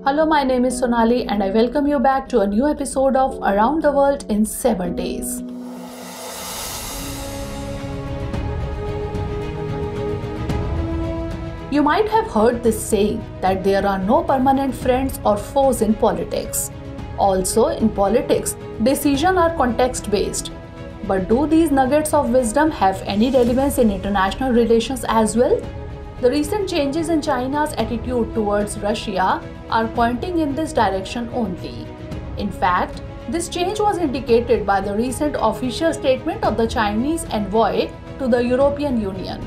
Hello, my name is Sonali and I welcome you back to a new episode of Around the World in 7 Days. You might have heard this saying that there are no permanent friends or foes in politics. Also, in politics, decisions are context-based. But do these nuggets of wisdom have any relevance in international relations as well? The recent changes in China's attitude towards Russia are pointing in this direction only. In fact, this change was indicated by the recent official statement of the Chinese envoy to the European Union.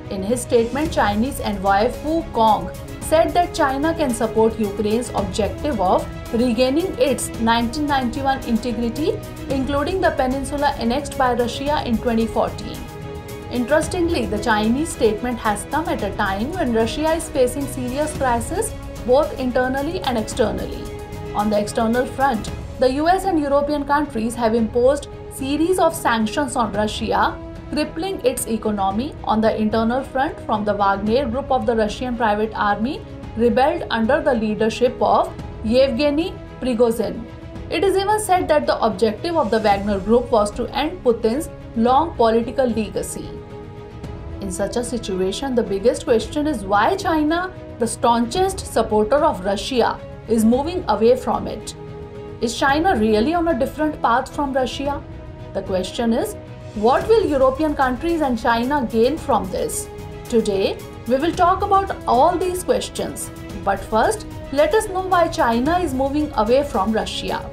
In his statement, Chinese envoy Fu Cong said that China can support Ukraine's objective of regaining its 1991 integrity, including the peninsula annexed by Russia in 2014. Interestingly, the Chinese statement has come at a time when Russia is facing serious crises both internally and externally. On the external front, the US and European countries have imposed series of sanctions on Russia, crippling its economy. On the internal front, from the Wagner group of the Russian private army rebelled under the leadership of Yevgeny Prigozhin. It is even said that the objective of the Wagner group was to end Putin's long political legacy. In such a situation, the biggest question is why China, the staunchest supporter of Russia, is moving away from it. Is China really on a different path from Russia? The question is, what will European countries and China gain from this? Today, we will talk about all these questions. But first, let us know why China is moving away from Russia.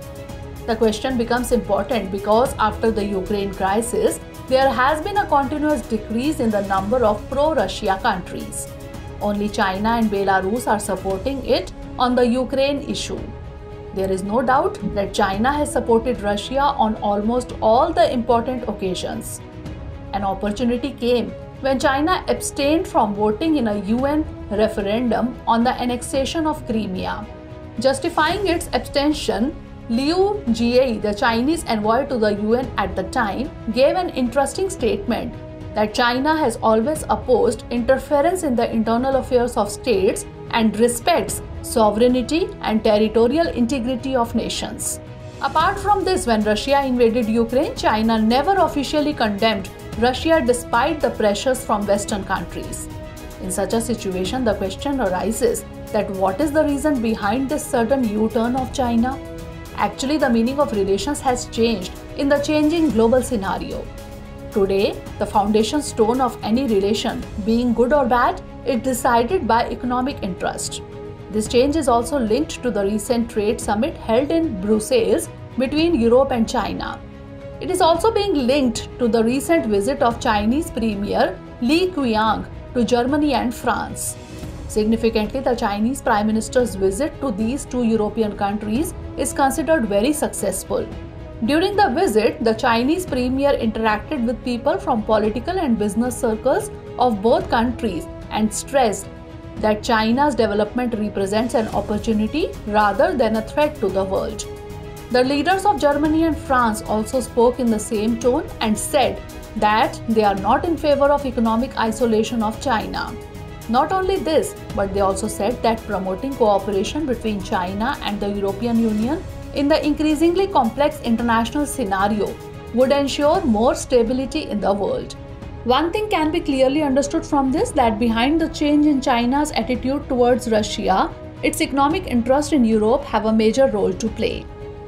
The question becomes important because after the Ukraine crisis, there has been a continuous decrease in the number of pro-Russia countries. Only China and Belarus are supporting it on the Ukraine issue. There is no doubt that China has supported Russia on almost all the important occasions. An opportunity came when China abstained from voting in a UN referendum on the annexation of Crimea. Justifying its abstention, Liu Jie, the Chinese envoy to the UN at the time, gave an interesting statement that China has always opposed interference in the internal affairs of states and respects sovereignty and territorial integrity of nations. Apart from this, when Russia invaded Ukraine, China never officially condemned Russia despite the pressures from Western countries. In such a situation, the question arises that what is the reason behind this sudden U-turn of China? Actually, the meaning of relations has changed in the changing global scenario. Today, the foundation stone of any relation, being good or bad, is decided by economic interest. This change is also linked to the recent trade summit held in Brussels between Europe and China. It is also being linked to the recent visit of Chinese Premier Li Qiang to Germany and France. Significantly, the Chinese Prime Minister's visit to these two European countries is considered very successful. During the visit, the Chinese Premier interacted with people from political and business circles of both countries and stressed that China's development represents an opportunity rather than a threat to the world. The leaders of Germany and France also spoke in the same tone and said that they are not in favor of economic isolation of China. Not only this, but they also said that promoting cooperation between China and the European Union in the increasingly complex international scenario would ensure more stability in the world. One thing can be clearly understood from this, that behind the change in China's attitude towards Russia, its economic interest in Europe have a major role to play.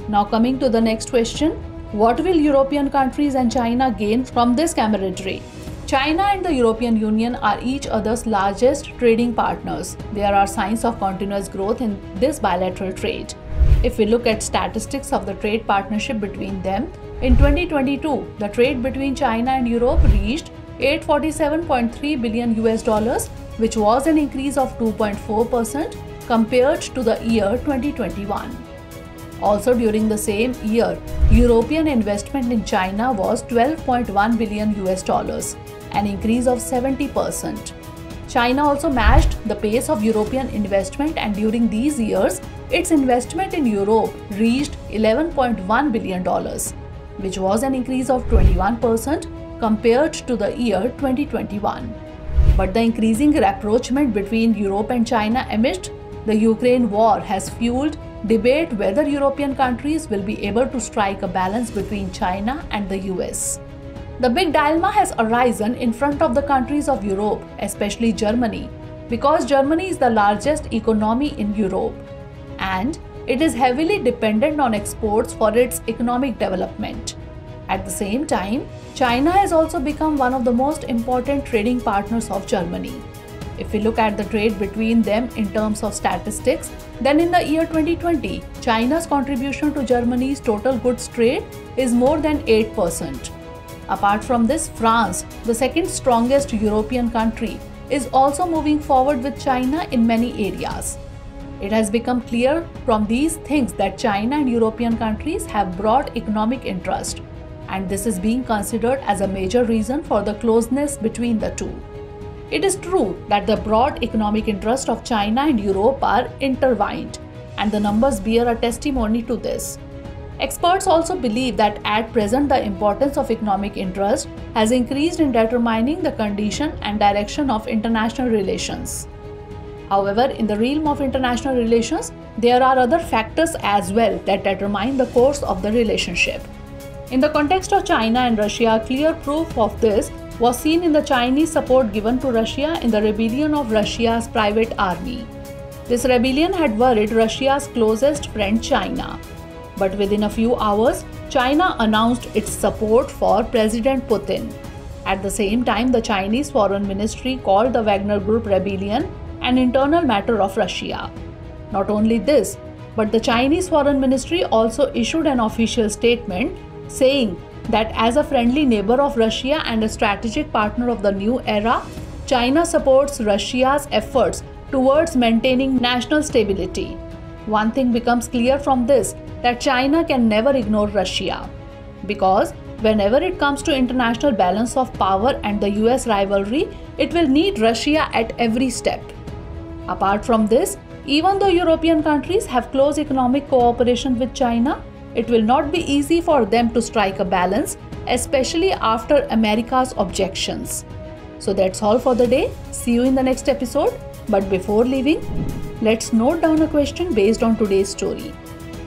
Now coming to the next question, what will European countries and China gain from this camaraderie? China and the European Union are each other's largest trading partners. There are signs of continuous growth in this bilateral trade. If we look at statistics of the trade partnership between them, in 2022, the trade between China and Europe reached $847.3 billion, which was an increase of 2.4% compared to the year 2021. Also during the same year, European investment in China was $12.1 billion, an increase of 70%. China also matched the pace of European investment, and during these years, its investment in Europe reached $11.1 billion, which was an increase of 21% compared to the year 2021. But the increasing rapprochement between Europe and China amidst The Ukraine war has fueled debate whether European countries will be able to strike a balance between China and the US. The big dilemma has arisen in front of the countries of Europe, especially Germany, because Germany is the largest economy in Europe and it is heavily dependent on exports for its economic development. At the same time, China has also become one of the most important trading partners of Germany. If we look at the trade between them in terms of statistics, then in the year 2020, China's contribution to Germany's total goods trade is more than 8%. Apart from this, France, the second strongest European country, is also moving forward with China in many areas. It has become clear from these things that China and European countries have broad economic interest, and this is being considered as a major reason for the closeness between the two. It is true that the broad economic interests of China and Europe are intertwined, and the numbers bear a testimony to this. Experts also believe that at present the importance of economic interest has increased in determining the condition and direction of international relations. However, in the realm of international relations, there are other factors as well that determine the course of the relationship. In the context of China and Russia, clear proof of this was seen in the Chinese support given to Russia in the rebellion of Russia's private army. This rebellion had worried Russia's closest friend China. But within a few hours, China announced its support for President Putin. At the same time, the Chinese Foreign Ministry called the Wagner Group rebellion an internal matter of Russia. Not only this, but the Chinese Foreign Ministry also issued an official statement saying that as a friendly neighbor of Russia and a strategic partner of the new era, China supports Russia's efforts towards maintaining national stability. One thing becomes clear from this, that China can never ignore Russia, because whenever it comes to international balance of power and the US rivalry, it will need Russia at every step. Apart from this, even though European countries have close economic cooperation with China, it will not be easy for them to strike a balance, especially after America's objections. So that's all for the day. See you in the next episode. But before leaving, let's note down a question based on today's story.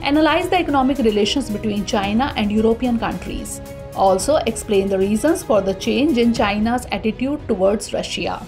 Analyze the economic relations between China and European countries. Also explain the reasons for the change in China's attitude towards Russia.